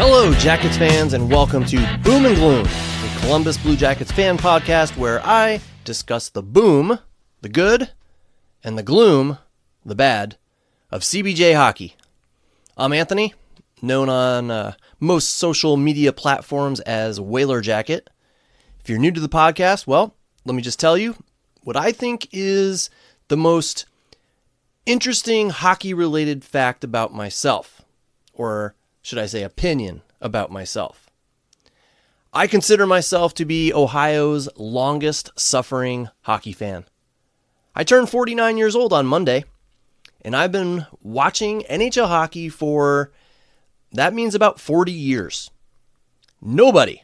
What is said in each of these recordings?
Hello, Jackets fans, and welcome to Boom and Gloom, the Columbus Blue Jackets fan podcast where I discuss the boom, the good, and the gloom, the bad, of CBJ hockey. I'm Anthony, known on most social media platforms as Whaler Jacket. If you're new to the podcast, well, let me just tell you what I think is the most interesting hockey-related fact about myself, or should I say opinion about myself. I consider myself to be Ohio's longest suffering hockey fan. I turned 49 years old on Monday, and I've been watching NHL hockey for, that means about 40 years. Nobody,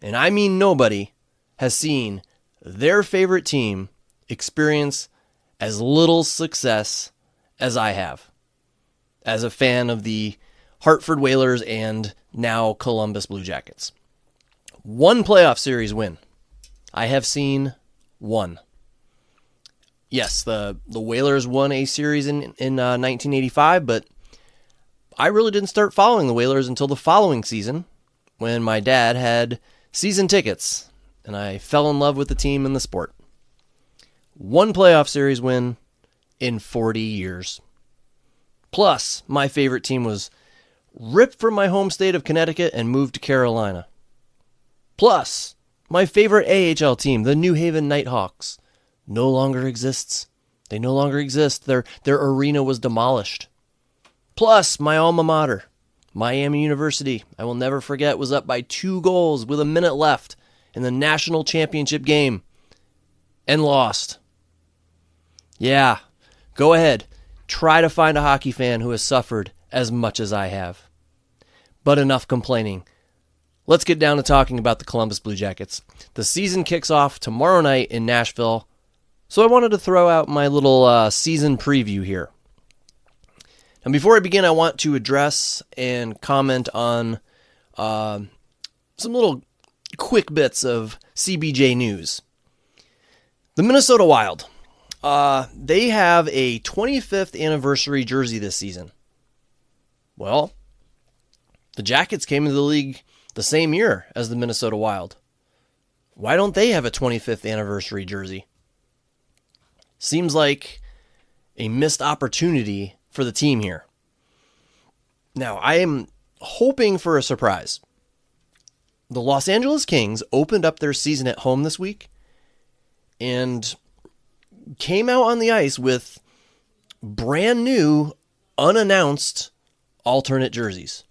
and I mean nobody, has seen their favorite team experience as little success as I have, as a fan of the Hartford Whalers and now Columbus Blue Jackets. One playoff series win. I have seen one. Yes, the Whalers won a series in 1985, but I really didn't start following the Whalers until the following season when my dad had season tickets and I fell in love with the team and the sport. One playoff series win in 40 years. Plus, my favorite team was ripped from my home state of Connecticut and moved to Carolina. Plus, my favorite AHL team, the New Haven Nighthawks, no longer exists. They no longer exist. Their arena was demolished. Plus, my alma mater, Miami University, I will never forget, was up by 2 goals with a minute left in the national championship game and lost. Yeah, go ahead. Try to find a hockey fan who has suffered as much as I have. But enough complaining. Let's get down to talking about the Columbus Blue Jackets. The season kicks off tomorrow night in Nashville, so I wanted to throw out my little season preview here. And before I begin, I want to address and comment on some little quick bits of CBJ news. The Minnesota Wild. They have a 25th anniversary jersey this season. Well, the Jackets came into the league the same year as the Minnesota Wild. Why don't they have a 25th anniversary jersey? Seems like a missed opportunity for the team here. Now, I am hoping for a surprise. The Los Angeles Kings opened up their season at home this week and came out on the ice with brand new, unannounced alternate jerseys.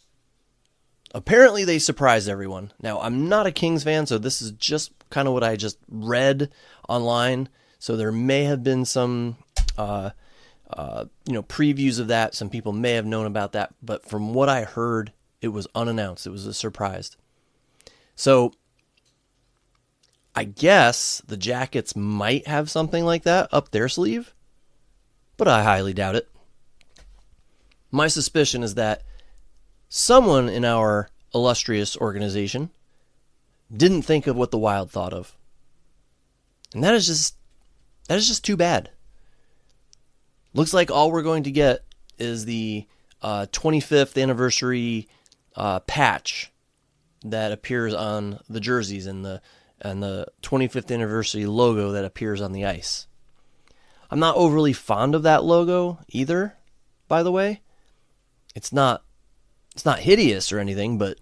Apparently they surprised everyone. Now, I'm not a Kings fan, so this is just kind of what I just read online. So there may have been some previews of that. Some people may have known about that, but from what I heard, it was unannounced. It was a surprise. So I guess the Jackets might have something like that up their sleeve, but I highly doubt it. My suspicion is that someone in our illustrious organization didn't think of what the Wild thought of. And that is just too bad. Looks like all we're going to get is the 25th anniversary patch that appears on the jerseys and the 25th anniversary logo that appears on the ice. I'm not overly fond of that logo either, by the way. It's not hideous or anything, but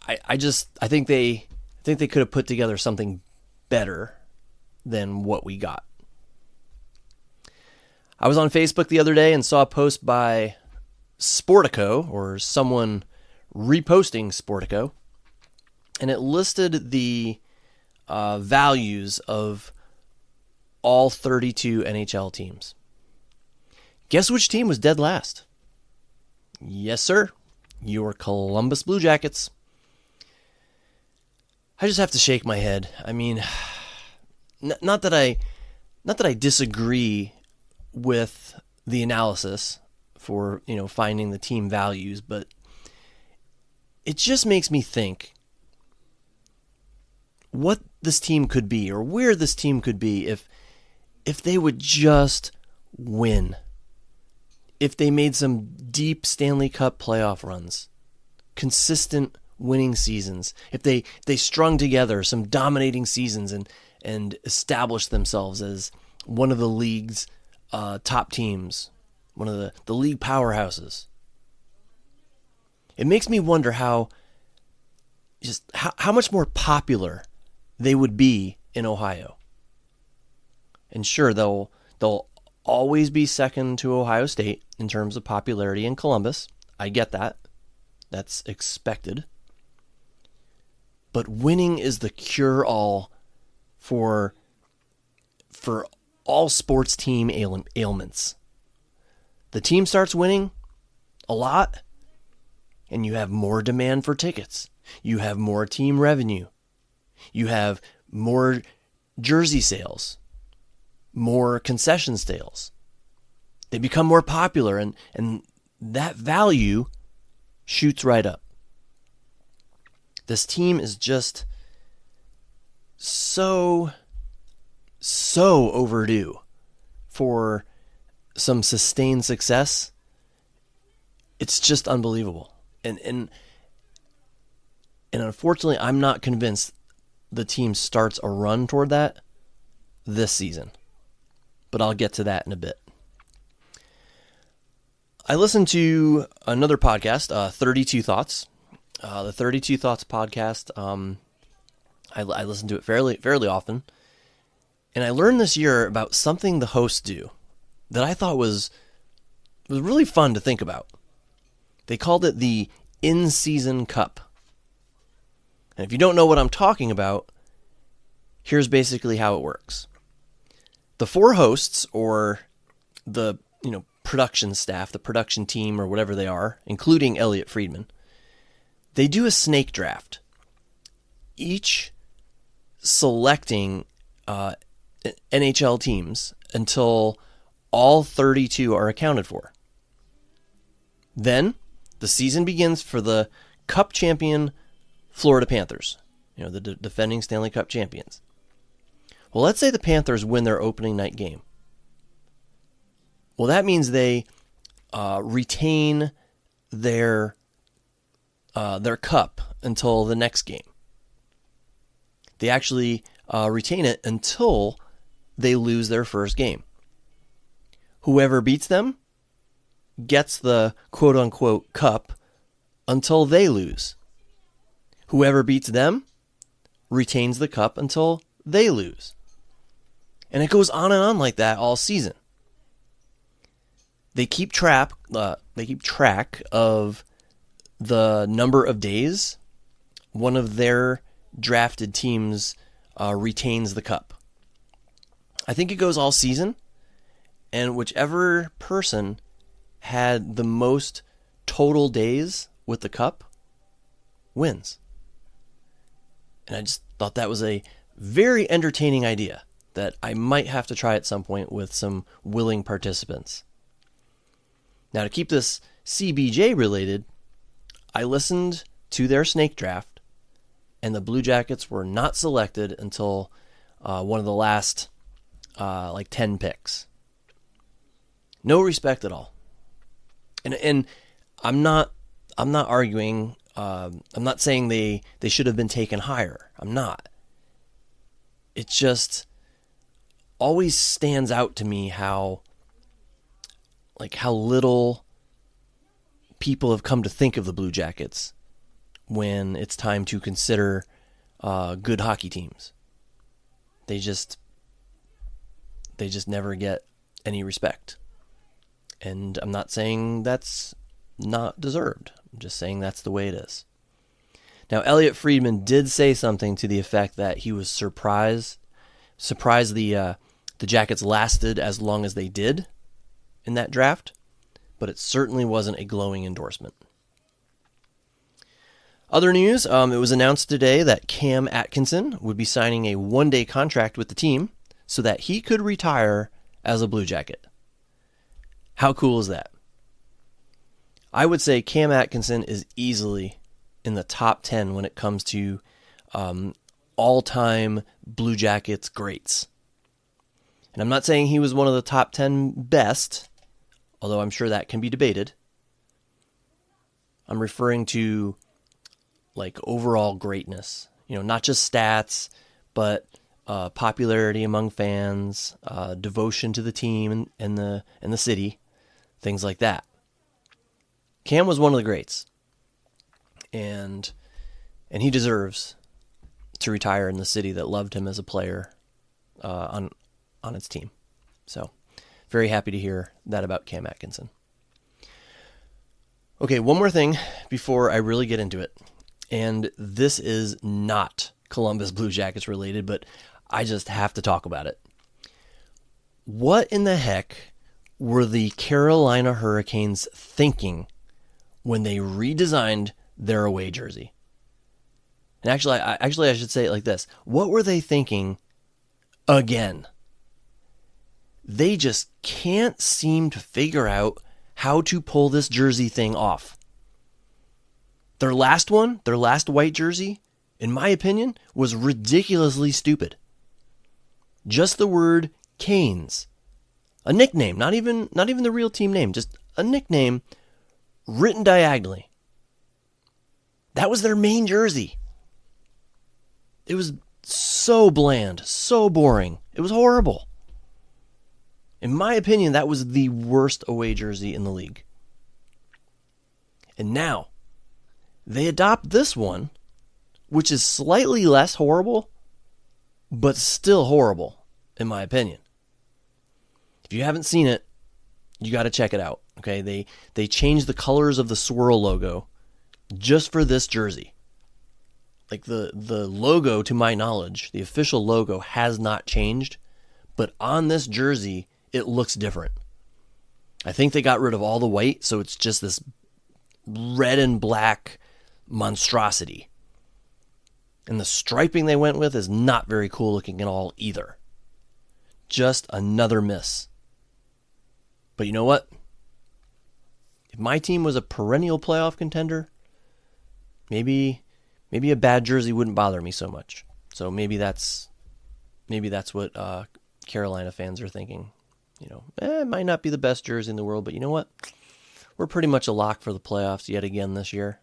I think they could have put together something better than what we got. I was on Facebook the other day and saw a post by Sportico, or someone reposting Sportico, and it listed the values of all 32 NHL teams. Guess which team was dead last? Yes, sir. Your Columbus Blue Jackets. I just have to shake my head. I mean, not that I disagree with the analysis for, finding the team values, but it just makes me think what this team could be, or where this team could be if they would just win. If they made some deep Stanley Cup playoff runs. consistent winning seasons, if they strung together some dominating seasons and established themselves as one of the league's top teams, one of the league powerhouses, it makes me wonder how much more popular they would be in Ohio. And sure, they'll always be second to Ohio State in terms of popularity in Columbus. I get that. That's expected. But winning is the cure-all for all sports team ailments. The team starts winning a lot, and you have more demand for tickets. You have more team revenue. You have more jersey sales, more concession sales. They become more popular, and that value shoots right up. This team is just so overdue for some sustained success. It's just unbelievable. And unfortunately, I'm not convinced the team starts a run toward that this season. But I'll get to that in a bit. I listened to another podcast, 32 Thoughts. The 32 Thoughts podcast, I listen to it fairly often. And I learned this year about something the hosts do that I thought was really fun to think about. They called it the In-Season Cup. And if you don't know what I'm talking about, here's basically how it works. The four hosts, or the production staff, the production team, or whatever they are, including Elliot Friedman, they do a snake draft, each selecting NHL teams until all 32 are accounted for. Then the season begins for the Cup champion Florida Panthers, the defending Stanley Cup champions. Well, let's say the Panthers win their opening night game. Well, that means they retain their cup until the next game. They actually retain it until they lose their first game. Whoever beats them gets the quote-unquote cup until they lose. Whoever beats them retains the cup until they lose. And it goes on and on like that all season. They keep track of the number of days one of their drafted teams retains the cup. I think it goes all season, and whichever person had the most total days with the cup wins. And I just thought that was a very entertaining idea that I might have to try at some point with some willing participants. Now, to keep this CBJ related, I listened to their snake draft, and the Blue Jackets were not selected until one of the last 10 picks. No respect at all. And I'm not arguing. I'm not saying they should have been taken higher. I'm not. It just always stands out to me how little people have come to think of the Blue Jackets when it's time to consider good hockey teams. They just never get any respect. And I'm not saying that's not deserved. I'm just saying that's the way it is. Now, Elliot Friedman did say something to the effect that he was surprised the Jackets lasted as long as they did in that draft, but it certainly wasn't a glowing endorsement. Other news, it was announced today that Cam Atkinson would be signing a one-day contract with the team so that he could retire as a Blue Jacket. How cool is that? I would say Cam Atkinson is easily in the top 10 when it comes to all-time Blue Jackets greats. And I'm not saying he was one of the top 10 best, although I'm sure that can be debated. I'm referring to like overall greatness. Not just stats, but popularity among fans, devotion to the team and the city, things like that. Cam was one of the greats, and he deserves to retire in the city that loved him as a player on its team. So, very happy to hear that about Cam Atkinson. Okay, one more thing before I really get into it, and this is not Columbus Blue Jackets related, but I just have to talk about it. What in the heck were the Carolina Hurricanes thinking when they redesigned their away jersey? And actually, I should say it like this. What were they thinking again? They just can't seem to figure out how to pull this jersey thing off. Their last white jersey, in my opinion, was ridiculously stupid. Just the word Canes. A nickname, not even the real team name, just a nickname written diagonally. That was their main jersey. It was so bland, so boring. It was horrible. In my opinion, that was the worst away jersey in the league. And now, they adopt this one, which is slightly less horrible, but still horrible, in my opinion. If you haven't seen it, you got to check it out. Okay, they changed the colors of the swirl logo just for this jersey. Like the logo, to my knowledge, the official logo has not changed, but on this jersey, it looks different. I think they got rid of all the white, so it's just this red and black monstrosity. And the striping they went with is not very cool looking at all either. Just another miss. But you know what? If my team was a perennial playoff contender, maybe a bad jersey wouldn't bother me so much. So maybe that's what Carolina fans are thinking. It might not be the best jersey in the world, but you know what? We're pretty much a lock for the playoffs yet again this year.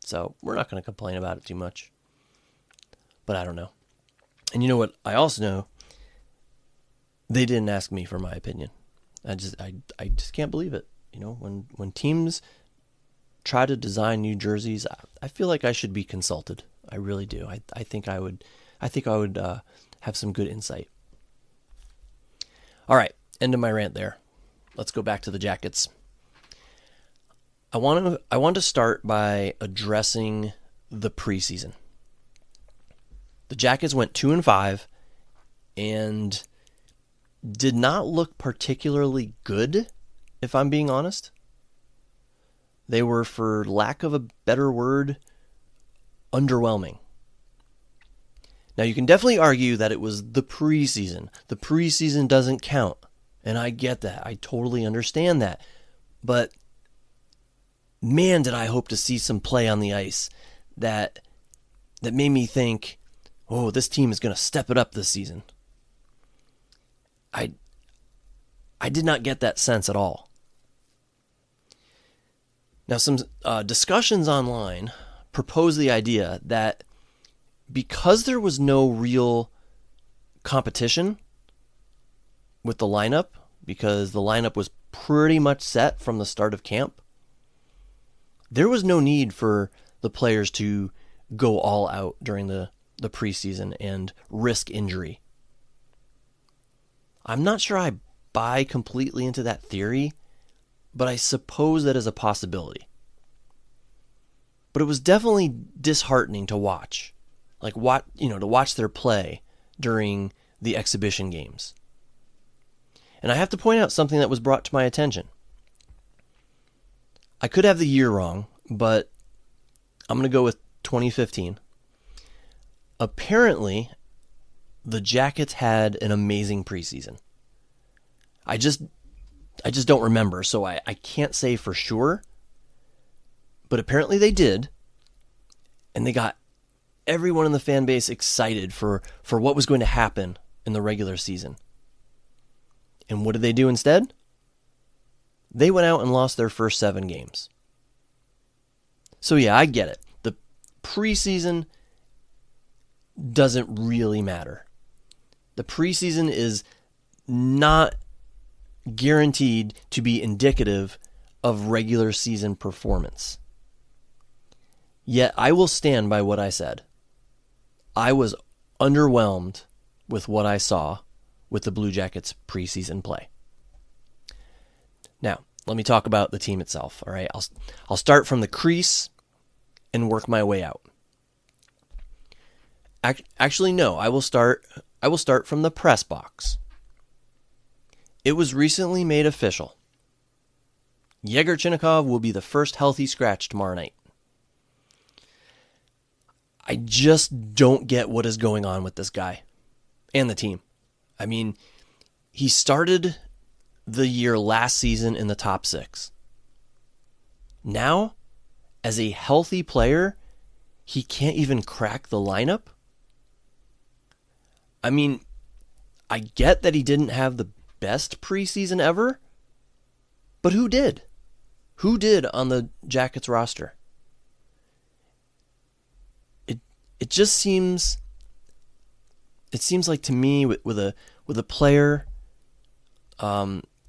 So we're not going to complain about it too much. But I don't know. And you know what? I also know they didn't ask me for my opinion. I just can't believe it. When teams try to design new jerseys, I feel like I should be consulted. I really do. I think I would have some good insight. All right, end of my rant there. Let's go back to the Jackets. I want to start by addressing the preseason. The Jackets went 2-5 and did not look particularly good, if I'm being honest. They were, for lack of a better word, underwhelming. Now, you can definitely argue that it was the preseason. The preseason doesn't count, and I get that. I totally understand that. But, man, did I hope to see some play on the ice that made me think, oh, this team is going to step it up this season. I did not get that sense at all. Now, some discussions online propose the idea that because there was no real competition with the lineup, because the lineup was pretty much set from the start of camp, there was no need for the players to go all out during the preseason and risk injury. I'm not sure I buy completely into that theory, but I suppose that is a possibility. But it was definitely disheartening to watch. To watch their play during the exhibition games. And I have to point out something that was brought to my attention. I could have the year wrong, but I'm going to go with 2015. Apparently, the Jackets had an amazing preseason. I just don't remember, so I can't say for sure. But apparently they did, and they got everyone in the fan base excited for what was going to happen in the regular season. And what did they do instead? They went out and lost their first 7 games. So yeah, I get it. preseason doesn't really matter. The preseason is not guaranteed to be indicative of regular season performance. Yet I will stand by what I said. I was underwhelmed with what I saw with the Blue Jackets preseason play. Now, let me talk about the team itself. All right, I'll start from the crease and work my way out. Actually, no, I will start from the press box. It was recently made official. Yegor Chinakhov will be the first healthy scratch tomorrow night. I just don't get what is going on with this guy and the team. I mean, he started the year last season in the top 6. Now, as a healthy player, he can't even crack the lineup. I mean, I get that he didn't have the best preseason ever, but who did? Who did on the Jackets roster? It just seems like to me with a player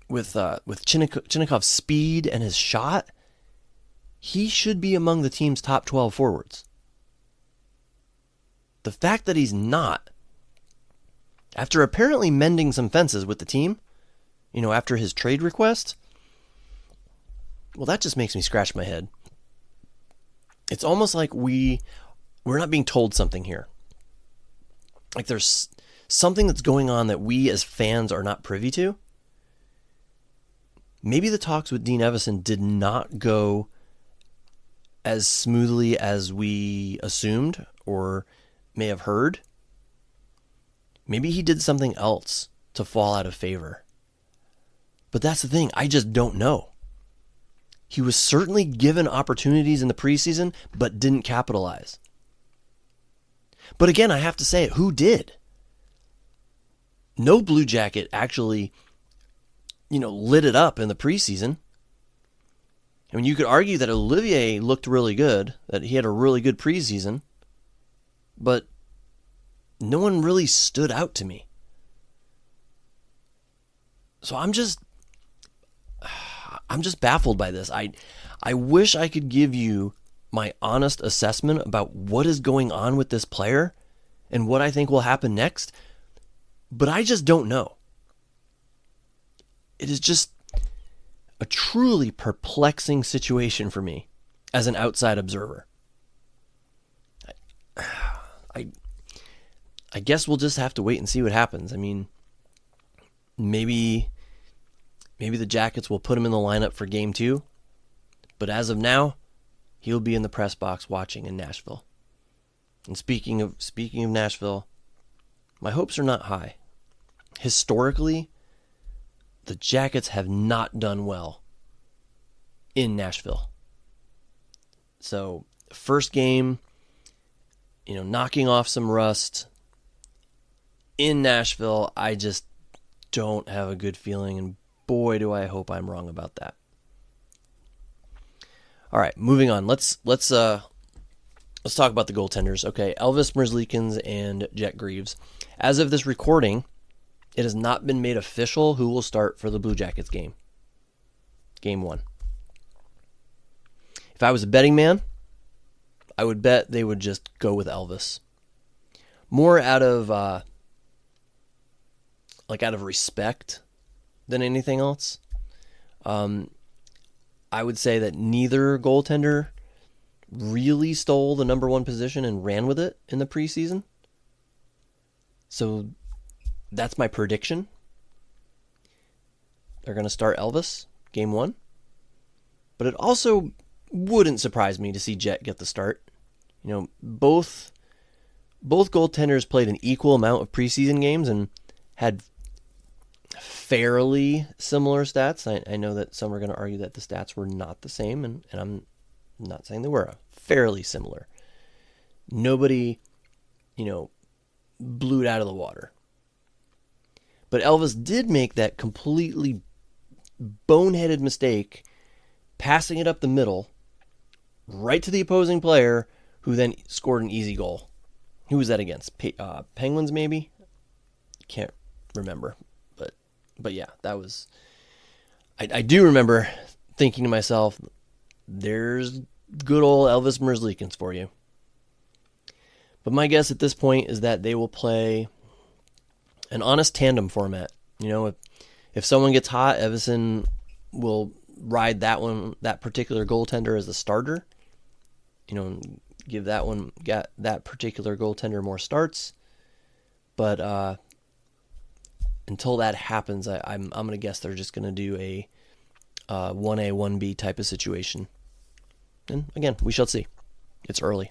with Chinakhov's speed and his shot, he should be among the team's top 12 forwards. The fact that he's not, after apparently mending some fences with the team, after his trade request, well, that just makes me scratch my head. It's almost like we're not being told something here. Like there's something that's going on that we as fans are not privy to. Maybe the talks with Dean Evason did not go as smoothly as we assumed or may have heard. Maybe he did something else to fall out of favor. But that's the thing, I just don't know. He was certainly given opportunities in the preseason, but didn't capitalize. But again, I have to say it, who did? No Blue Jacket actually, lit it up in the preseason. I mean, you could argue that Olivier looked really good, that he had a really good preseason, but no one really stood out to me. So I'm just baffled by this. I wish I could give you my honest assessment about what is going on with this player and what I think will happen next, but I just don't know. It is just a truly perplexing situation for me as an outside observer. I guess we'll just have to wait and see what happens. I mean, maybe the Jackets will put him in the lineup for Game 2, but as of now, he'll be in the press box watching in Nashville. And speaking of Nashville, my hopes are not high. Historically, the Jackets have not done well in Nashville. So, first game, knocking off some rust in Nashville, I just don't have a good feeling, and boy, do I hope I'm wrong about that. All right, moving on. Let's talk about the goaltenders. Okay, Elvis Merzlikins and Jet Greaves. As of this recording, it has not been made official who will start for the Blue Jackets game. Game 1. If I was a betting man, I would bet they would just go with Elvis. More out of respect than anything else. I would say that neither goaltender really stole the number 1 position and ran with it in the preseason. So that's my prediction. They're going to start Elvis, game 1. But it also wouldn't surprise me to see Jet get the start. Both goaltenders played an equal amount of preseason games and had fairly similar stats. I know that some are going to argue that the stats were not the same, and I'm not saying they were. Fairly similar. Nobody, blew it out of the water. But Elvis did make that completely boneheaded mistake, passing it up the middle, right to the opposing player, who then scored an easy goal. Who was that against? Penguins, maybe? Can't remember. But yeah, that was... I do remember thinking to myself, there's good old Elvis Merzlikins for you. But my guess at this point is that they will play an honest tandem format. If someone gets hot, Evason will ride that particular goaltender as a starter. Give that particular goaltender more starts. But until that happens, I'm going to guess they're just going to do a 1A, 1B type of situation. And again, we shall see. It's early.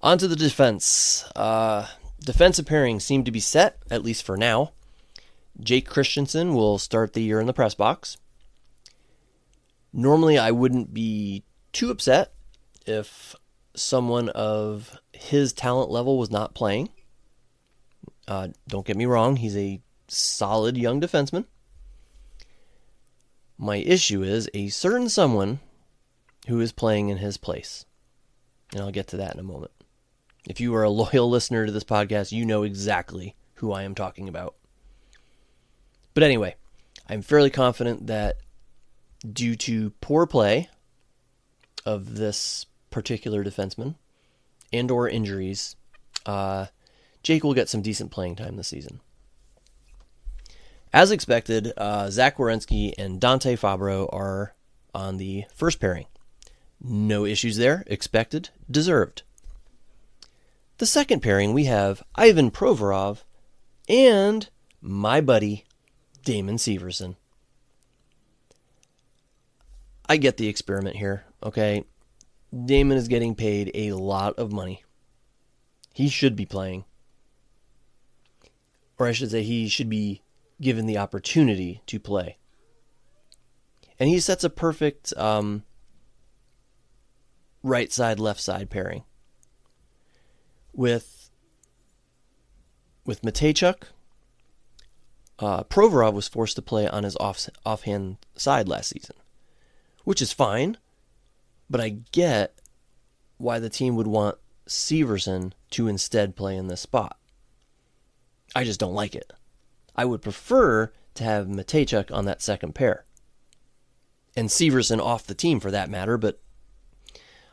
On to the defense. Defensive pairings seem to be set, at least for now. Jake Christensen will start the year in the press box. Normally, I wouldn't be too upset if someone of his talent level was not playing. Don't get me wrong, he's a solid young defenseman. My issue is a certain someone who is playing in his place. And I'll get to that in a moment. If you are a loyal listener to this podcast, you know exactly who I am talking about. But anyway, I'm fairly confident that due to poor play of this particular defenseman and or injuries, Jake will get some decent playing time this season. As expected, Zach Werenski and Dante Fabro are on the first pairing. No issues there. Expected. Deserved. The second pairing, we have Ivan Provorov and my buddy, Damon Severson. I get the experiment here, okay? Damon is getting paid a lot of money. He should be playing. Or I should say he should be given the opportunity to play. And he sets a perfect right side, left side pairing. With Mateychuk, Provorov was forced to play on his offhand side last season, which is fine, but I get why the team would want Severson to instead play in this spot. I just don't like it. I would prefer to have Mateychuk on that second pair. And Severson off the team for that matter, but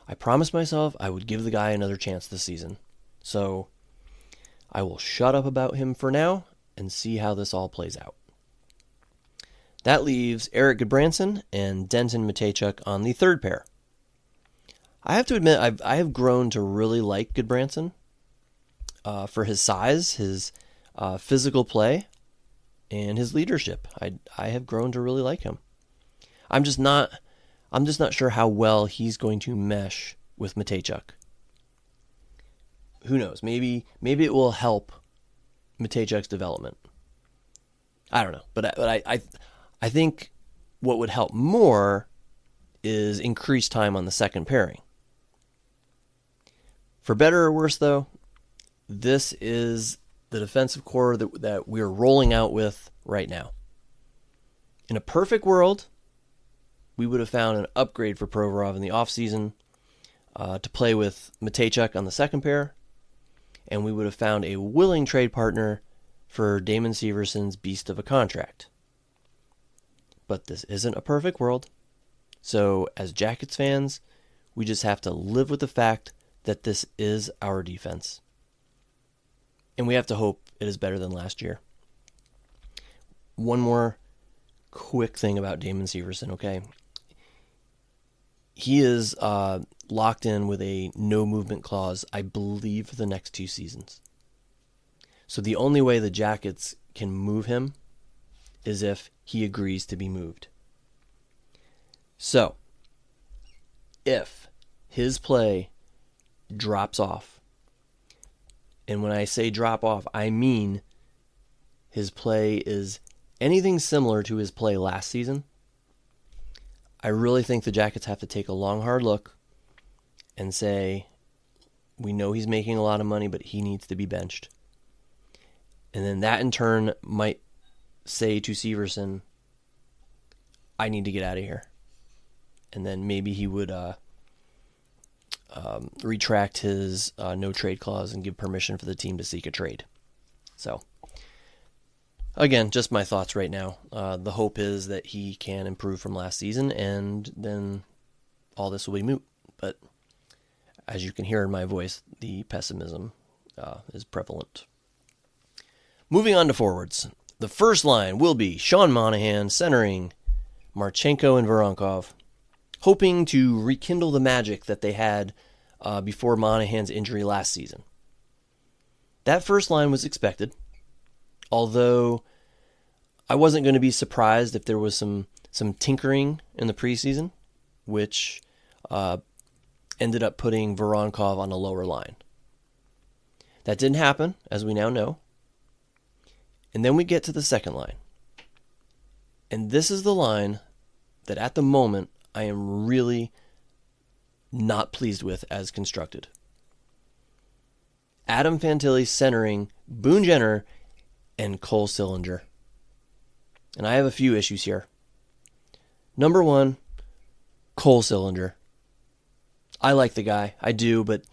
I promised myself I would give the guy another chance this season. So I will shut up about him for now and see how this all plays out. That leaves Eric Goodbranson and Denton Mateychuk on the third pair. I have to admit, I have grown to really like Goodbranson for his size, his physical play, and his leadership. I have grown to really like him. I'm just not sure how well he's going to mesh with Mateychuk. Who knows? Maybe it will help Mateychuk's development. I don't know, but I think what would help more is increased time on the second pairing. For better or worse, though, this is the defensive core that we're rolling out with right now. In a perfect world, we would have found an upgrade for Provorov in the offseason to play with Mateychuk on the second pair, and we would have found a willing trade partner for Damon Severson's beast of a contract. But this isn't a perfect world, so as Jackets fans, we just have to live with the fact that this is our defense. And we have to hope it is better than last year. One more quick thing about Damon Severson, okay? He is locked in with a no movement clause, I believe, for the next 2 seasons. So the only way the Jackets can move him is if he agrees to be moved. So, if his play drops off, and when I say drop off, I mean his play is anything similar to his play last season, I really think the Jackets have to take a long, hard look and say, we know he's making a lot of money, but he needs to be benched. And then that in turn might say to Severson, I need to get out of here. And then maybe he would retract his no trade clause and give permission for the team to seek a trade. So, again, just my thoughts right now. The hope is that he can improve from last season, and then all this will be moot. But as you can hear in my voice, the pessimism is prevalent. Moving on to forwards. The first line will be Sean Monahan centering Marchenko and Voronkov, hoping to rekindle the magic that they had before Monahan's injury last season. That first line was expected, although I wasn't going to be surprised if there was some tinkering in the preseason, which ended up putting Voronkov on a lower line. That didn't happen, as we now know. And then we get to the second line. And this is the line that at the moment I am really not pleased with as constructed. Adam Fantilli centering Boone Jenner and Cole Sillinger. And I have a few issues here. Number one, Cole Sillinger. I like the guy, I do, but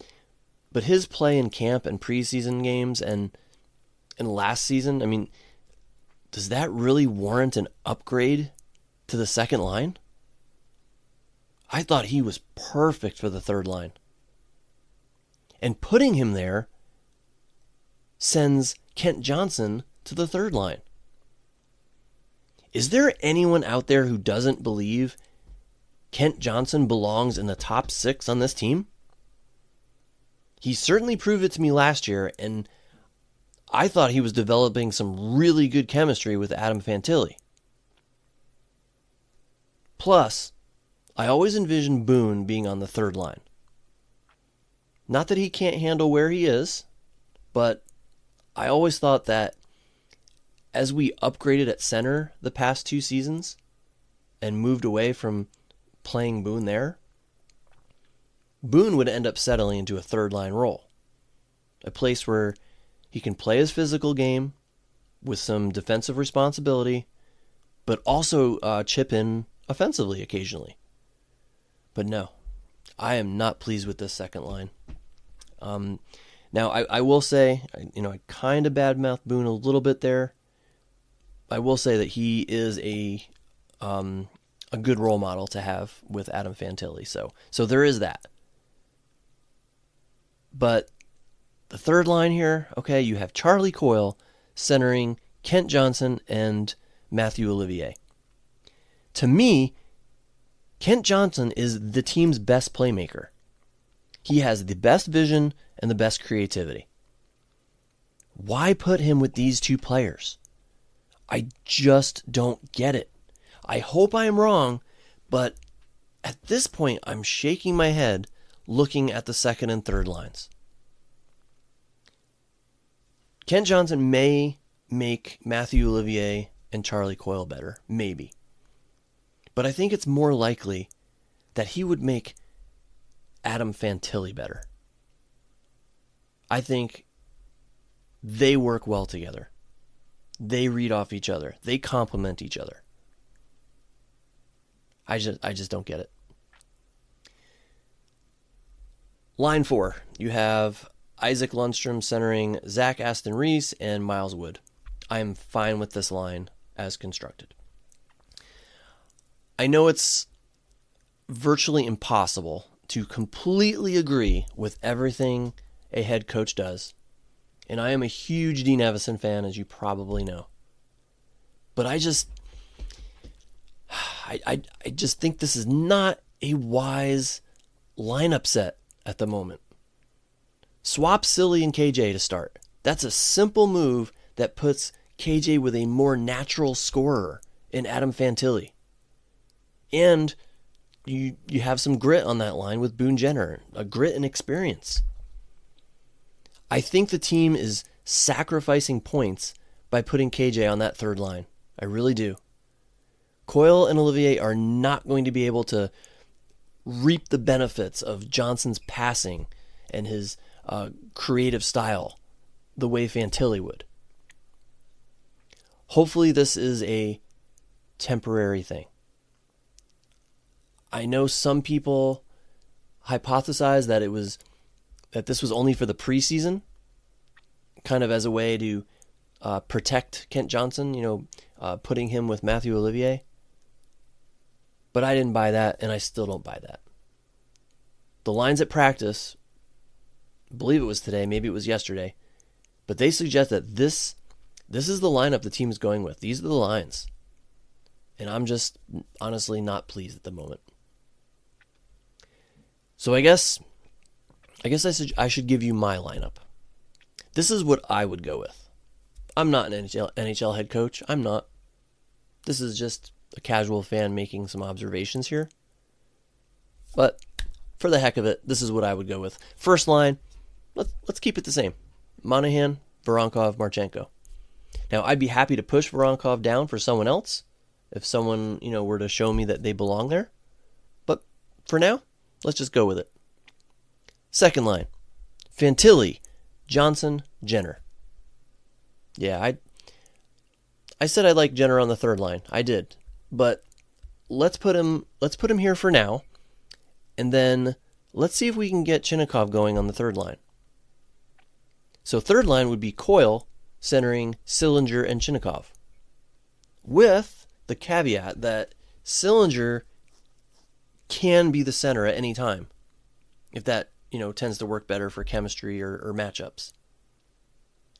his play in camp and preseason games and last season, I mean, does that really warrant an upgrade to the second line? I thought he was perfect for the third line. And putting him there sends Kent Johnson to the third line. Is there anyone out there who doesn't believe Kent Johnson belongs in the top 6 on this team? He certainly proved it to me last year, and I thought he was developing some really good chemistry with Adam Fantilli. Plus, I always envisioned Boone being on the third line. Not that he can't handle where he is, but I always thought that as we upgraded at center the past 2 seasons and moved away from playing Boone there, Boone would end up settling into a third line role. A place where he can play his physical game with some defensive responsibility, but also chip in offensively occasionally. But no, I am not pleased with this second line. Now, I will say, I kind of badmouthed Boone a little bit there. I will say that he is a good role model to have with Adam Fantilli. So there is that. But the third line here, okay, you have Charlie Coyle centering Kent Johnson and Matthew Olivier. To me, Kent Johnson is the team's best playmaker. He has the best vision and the best creativity. Why put him with these 2 players? I just don't get it. I hope I am wrong, but at this point, I'm shaking my head looking at the second and third lines. Kent Johnson may make Matthew Olivier and Charlie Coyle better, maybe. But I think it's more likely that he would make Adam Fantilli better. I think they work well together. They read off each other. They complement each other. I just don't get it. Line 4, you have Isaac Lundstrom centering Zach Aston Reese and Miles Wood. I am fine with this line as constructed. I know it's virtually impossible to completely agree with everything a head coach does, and I am a huge Dean Evison fan, as you probably know. But I just think this is not a wise lineup set at the moment. Swap Silly and KJ to start. That's a simple move that puts KJ with a more natural scorer in Adam Fantilli. And you have some grit on that line with Boone Jenner, a grit and experience. I think the team is sacrificing points by putting KJ on that third line. I really do. Coyle and Olivier are not going to be able to reap the benefits of Johnson's passing and his creative style the way Fantilli would. Hopefully this is a temporary thing. I know some people hypothesized that this was only for the preseason, kind of as a way to protect Kent Johnson, putting him with Matthew Olivier. But I didn't buy that, and I still don't buy that. The lines at practice, I believe it was today, maybe it was yesterday, but they suggest that this is the lineup the team is going with. These are the lines. And I'm just honestly not pleased at the moment. So I guess I should give you my lineup. This is what I would go with. I'm not an NHL head coach. I'm not. This is just a casual fan making some observations here. But for the heck of it, this is what I would go with. First line, let's keep it the same. Monahan, Voronkov, Marchenko. Now, I'd be happy to push Voronkov down for someone else if someone, were to show me that they belong there. But for now, let's just go with it. Second line, Fantilli, Johnson, Jenner. Yeah, I said I liked Jenner on the third line. I did. But let's put him here for now. And then let's see if we can get Chinakhov going on the third line. So third line would be Coyle centering Sillinger and Chinakhov, with the caveat that Sillinger can be the center at any time, if that tends to work better for chemistry or matchups.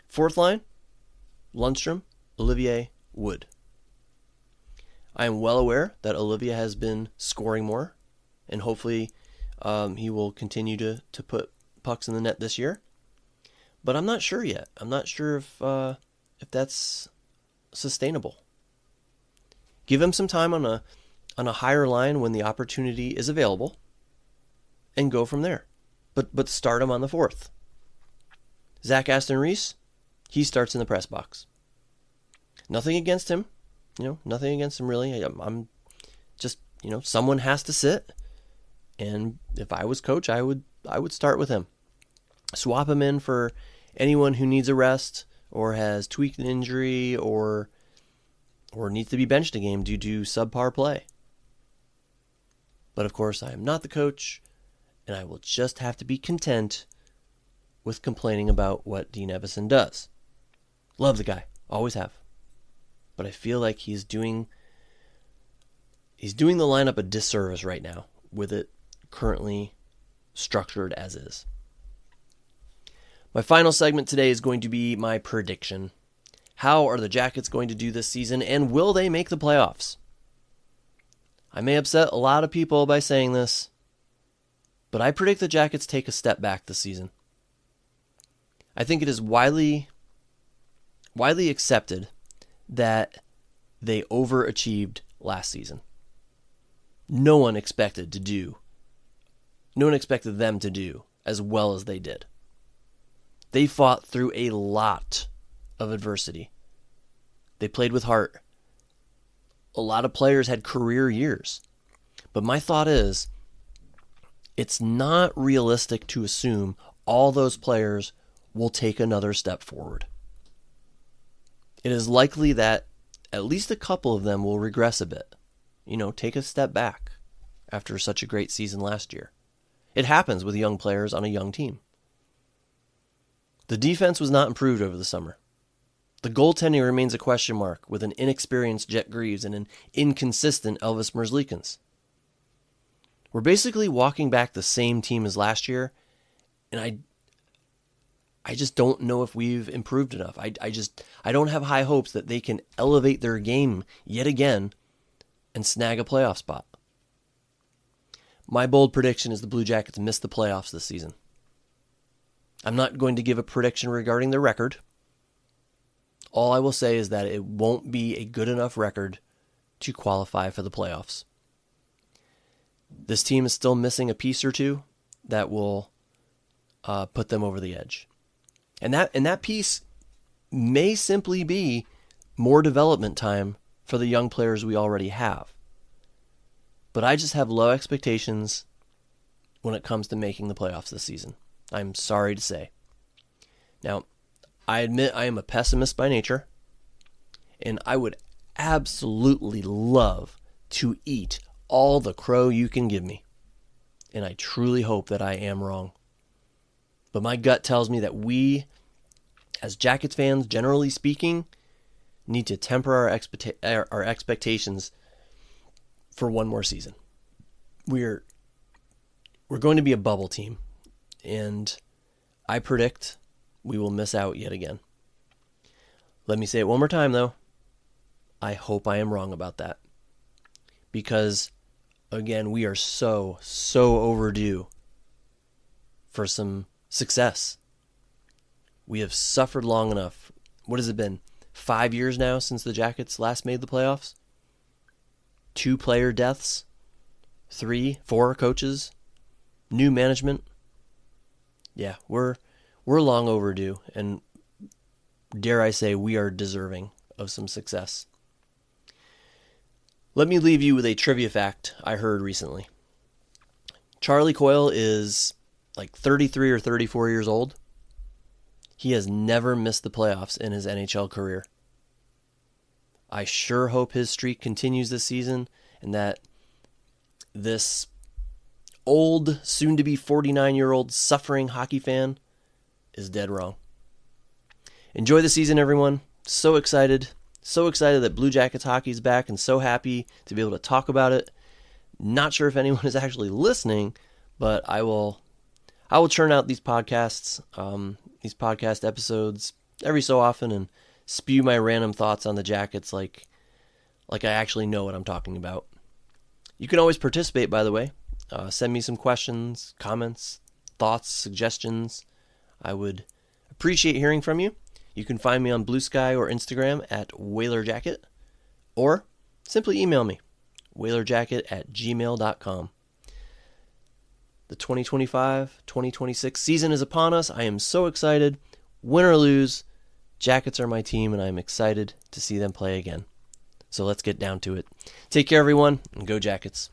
Fourth line, Lundstrom, Olivier, Wood. I am well aware that Olivier has been scoring more, and hopefully he will continue to put pucks in the net this year. But I'm not sure yet. I'm not sure if that's sustainable. Give him some time on a higher line when the opportunity is available, and go from there. But start him on the fourth. Zach Aston Reese, he starts in the press box. Nothing against him, nothing against him really. I'm just someone has to sit, and if I was coach, I would start with him. Swap him in for anyone who needs a rest or has tweaked an injury or needs to be benched a game due to subpar play. But of course, I am not the coach, and I will just have to be content with complaining about what Dean Evason does. Love the guy, always have. But I feel like he's doing the lineup a disservice right now with it currently structured as is. My final segment today is going to be my prediction. How are the Jackets going to do this season, and will they make the playoffs? I may upset a lot of people by saying this, but I predict the Jackets take a step back this season. I think it is widely accepted that they overachieved last season. No one expected them to do as well as they did. They fought through a lot of adversity. They played with heart. A lot of players had career years. But my thought is, it's not realistic to assume all those players will take another step forward. It is likely that at least a couple of them will regress a bit. Take a step back after such a great season last year. It happens with young players on a young team. The defense was not improved over the summer. The goaltending remains a question mark with an inexperienced Jet Greaves and an inconsistent Elvis Merzlikins. We're basically walking back the same team as last year, and I just don't know if we've improved enough. I don't have high hopes that they can elevate their game yet again and snag a playoff spot. My bold prediction is the Blue Jackets miss the playoffs this season. I'm not going to give a prediction regarding the record. All I will say is that it won't be a good enough record to qualify for the playoffs. This team is still missing a piece or two that will put them over the edge. And that piece may simply be more development time for the young players we already have. But I just have low expectations when it comes to making the playoffs this season. I'm sorry to say. Now, I admit I am a pessimist by nature, and I would absolutely love to eat all the crow you can give me. and I truly hope that I am wrong. But my gut tells me that we, as Jackets fans, generally speaking, need to temper our expectations for one more season. We're going to be a bubble team, and I predict we will miss out yet again. Let me say it one more time, though. I hope I am wrong about that. Because, again, we are so overdue for some success. We have suffered long enough. What has it been? 5 years now since the Jackets last made the playoffs? 2 player deaths? 3, 4 coaches? New management? Yeah, we're long overdue, and dare I say we are deserving of some success. Let me leave you with a trivia fact I heard recently. Charlie Coyle is like 33 or 34 years old. He has never missed the playoffs in his NHL career. I sure hope his streak continues this season and that this old, soon-to-be 49-year-old suffering hockey fan is dead wrong. Enjoy the season, everyone. So excited that Blue Jackets hockey is back, and so happy to be able to talk about it. Not sure if anyone is actually listening, but I will churn out these podcasts, these podcast episodes every so often, and spew my random thoughts on the Jackets like I actually know what I'm talking about. You can always participate, by the way. Send me some questions, comments, thoughts, suggestions. I would appreciate hearing from you. You can find me on Blue Sky or Instagram at WhalerJacket, or simply email me, whalerjacket@gmail.com. The 2025-2026 season is upon us. I am so excited. Win or lose, Jackets are my team, and I'm excited to see them play again. So let's get down to it. Take care, everyone, and go Jackets.